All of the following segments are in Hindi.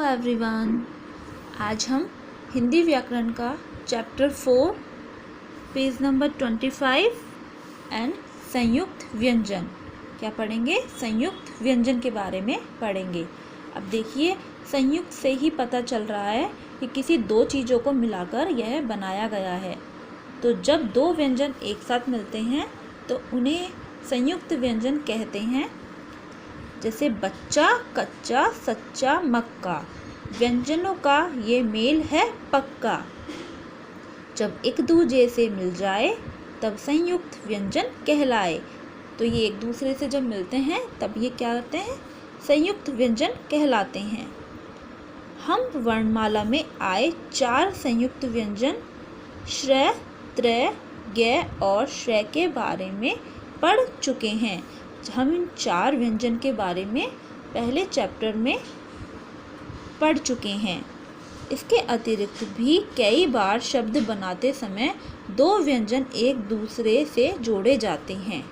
एवरीवन। आज हम हिंदी व्याकरण का चैप्टर 4 पेज नंबर 25 एंड संयुक्त व्यंजन क्या पढ़ेंगे। संयुक्त व्यंजन के बारे में पढ़ेंगे। अब देखिए, संयुक्त से ही पता चल रहा है कि किसी दो चीज़ों को मिलाकर यह बनाया गया है। तो जब दो व्यंजन एक साथ मिलते हैं तो उन्हें संयुक्त व्यंजन कहते हैं। जैसे बच्चा, कच्चा, सच्चा, मक्का। व्यंजनों का ये मेल है पक्का। जब एक दूजे से मिल जाए तब संयुक्त व्यंजन कहलाए। तो ये एक दूसरे से जब मिलते हैं तब ये क्या करते हैं, संयुक्त व्यंजन कहलाते हैं। हम वर्णमाला में आए 4 संयुक्त व्यंजन श्रय, त्रय, ज्ञ और श्रय के बारे में पढ़ चुके हैं। हम इन 4 व्यंजन के बारे में पहले चैप्टर में पढ़ चुके हैं। इसके अतिरिक्त भी कई बार शब्द बनाते समय दो व्यंजन एक दूसरे से जोड़े जाते हैं।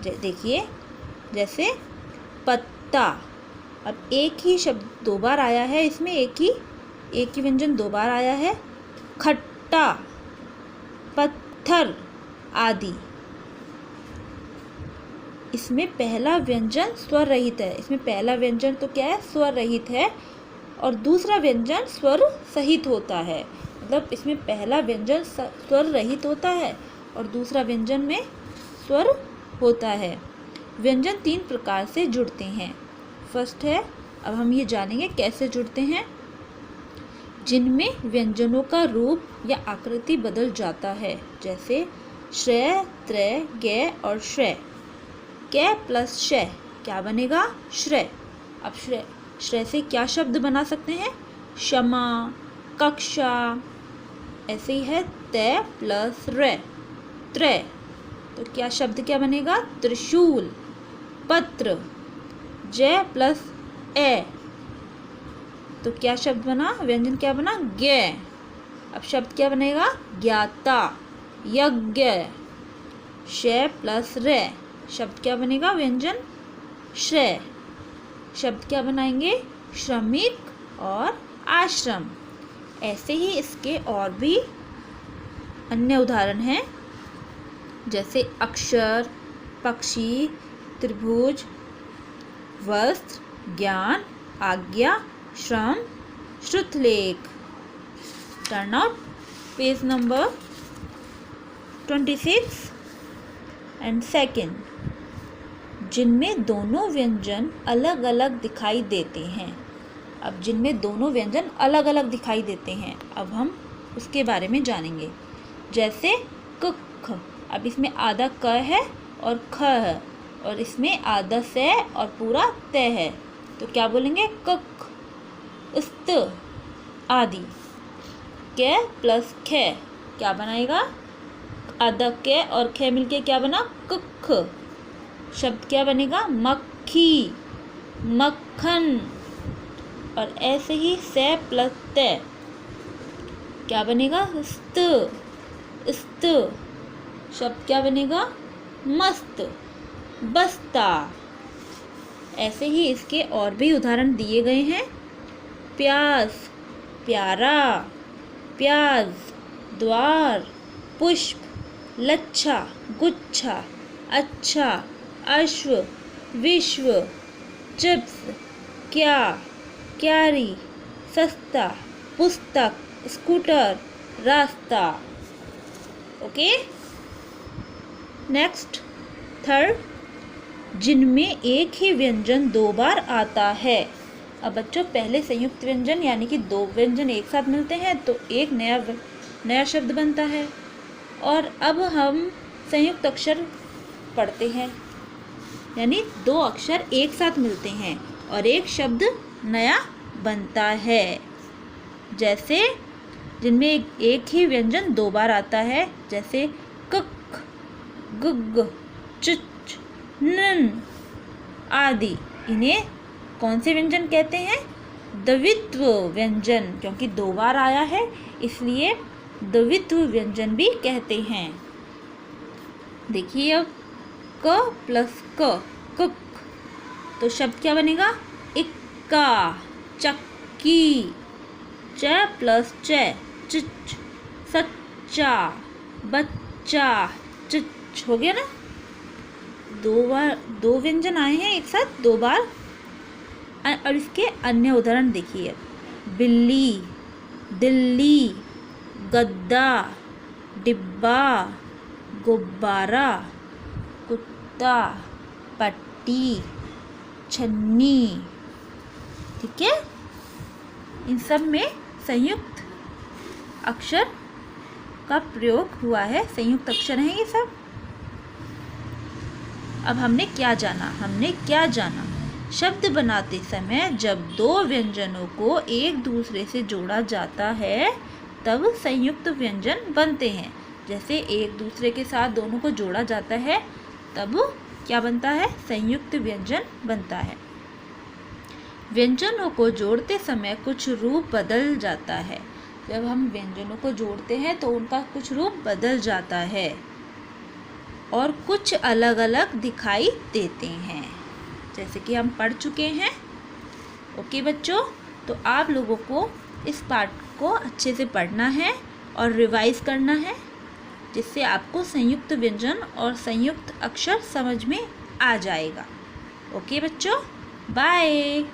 देखिए, जैसे पत्ता, अब एक ही शब्द 2 बार आया है, इसमें एक ही व्यंजन 2 बार आया है। खट्टा, पत्थर आदि। इसमें पहला व्यंजन स्वर रहित है। इसमें पहला व्यंजन तो क्या है, स्वर रहित है, और दूसरा व्यंजन स्वर सहित होता है। मतलब इसमें पहला व्यंजन स्वर रहित होता है और दूसरा व्यंजन में स्वर होता है। व्यंजन 3 प्रकार से जुड़ते हैं। फर्स्ट है, अब हम ये जानेंगे कैसे जुड़ते हैं। जिनमें व्यंजनों का रूप या आकृति बदल जाता है, जैसे श्रय, त्रय, ज्ञ और श्रय। कै प्लस शय क्या बनेगा, श्रय। अब श्रय से क्या शब्द बना सकते हैं, क्षमा, कक्षा। ऐसे ही है तय प्लस रै, त्रय। तो क्या शब्द क्या बनेगा, त्रिशूल, पत्र। जय प्लस ए, तो क्या शब्द बना, व्यंजन क्या बना, ज्ञ। अब शब्द क्या बनेगा, ज्ञाता, यज्ञ। शय प्लस रै, शब्द क्या बनेगा, व्यंजन श्रय। शब्द क्या बनाएंगे, श्रमिक और आश्रम। ऐसे ही इसके और भी अन्य उदाहरण हैं, जैसे अक्षर, पक्षी, त्रिभुज, वस्त्र, ज्ञान, आज्ञा, श्रम, श्रुतलेख। Turn out page number 26 and second. जिनमें दोनों व्यंजन अलग अलग दिखाई देते हैं। अब जिनमें दोनों व्यंजन अलग अलग दिखाई देते हैं, अब हम उसके बारे में जानेंगे। जैसे क, अब इसमें आधा क है और ख है, और इसमें आधा से और पूरा त है, तो क्या बोलेंगे, कक, स्त आदि। कै प्लस ख क्या बनाएगा, आधा कै और ख मिलके क्या बना, कख। शब्द क्या बनेगा, मक्खी, मक्खन। और ऐसे ही से प्लस त क्या बनेगा, स्त, स्त। शब्द क्या बनेगा, मस्त, बस्ता। ऐसे ही इसके और भी उदाहरण दिए गए हैं। प्यास, प्यारा, प्याज, द्वार, पुष्प, लच्छा, गुच्छा, अच्छा, अश्व, विश्व, चिप्स, क्या, क्यारी, सस्ता, पुस्तक, स्कूटर, रास्ता। Okay, next third. जिनमें एक ही व्यंजन 2 बार आता है। अब बच्चों, पहले संयुक्त व्यंजन यानी कि 2 व्यंजन एक साथ मिलते हैं तो एक नया शब्द बनता है। और अब हम संयुक्त अक्षर पढ़ते हैं, यानी 2 अक्षर एक साथ मिलते हैं और एक शब्द नया बनता है। जैसे जिनमें एक ही व्यंजन 2 बार आता है, जैसे कक, गुग, चुच, नन आदि। इन्हें कौन से व्यंजन कहते हैं, द्वित्व व्यंजन। क्योंकि 2 बार आया है इसलिए द्वित्व व्यंजन भी कहते हैं। देखिए, अब क प्लस क, कुक। तो शब्द क्या बनेगा, इक्का, चक्का। की, च प्लस च, चिच, सच्चा, बच्चा, चिच। हो गया ना, दो व्यंजन आए हैं एक साथ 2 बार। और इसके अन्य उदाहरण देखिए, बिल्ली, दिल्ली, गद्दा, डिब्बा, गुब्बारा, कुत्ता, पट्टी, छन्नी। ठीक है, इन सब में संयुक्त अक्षर का प्रयोग हुआ है, संयुक्त अक्षर हैं ये सब। अब हमने क्या जाना, शब्द बनाते समय जब 2 व्यंजनों को एक दूसरे से जोड़ा जाता है तब संयुक्त व्यंजन बनते हैं। जैसे एक दूसरे के साथ दोनों को जोड़ा जाता है तब क्या बनता है, संयुक्त व्यंजन बनता है। व्यंजनों को जोड़ते समय कुछ रूप बदल जाता है। जब हम व्यंजनों को जोड़ते हैं तो उनका कुछ रूप बदल जाता है और कुछ अलग अलग दिखाई देते हैं, जैसे कि हम पढ़ चुके हैं। ओके बच्चों, तो आप लोगों को इस पाठ को अच्छे से पढ़ना है और रिवाइज करना है, जिससे आपको संयुक्त व्यंजन और संयुक्त अक्षर समझ में आ जाएगा। ओके बच्चों, बाय।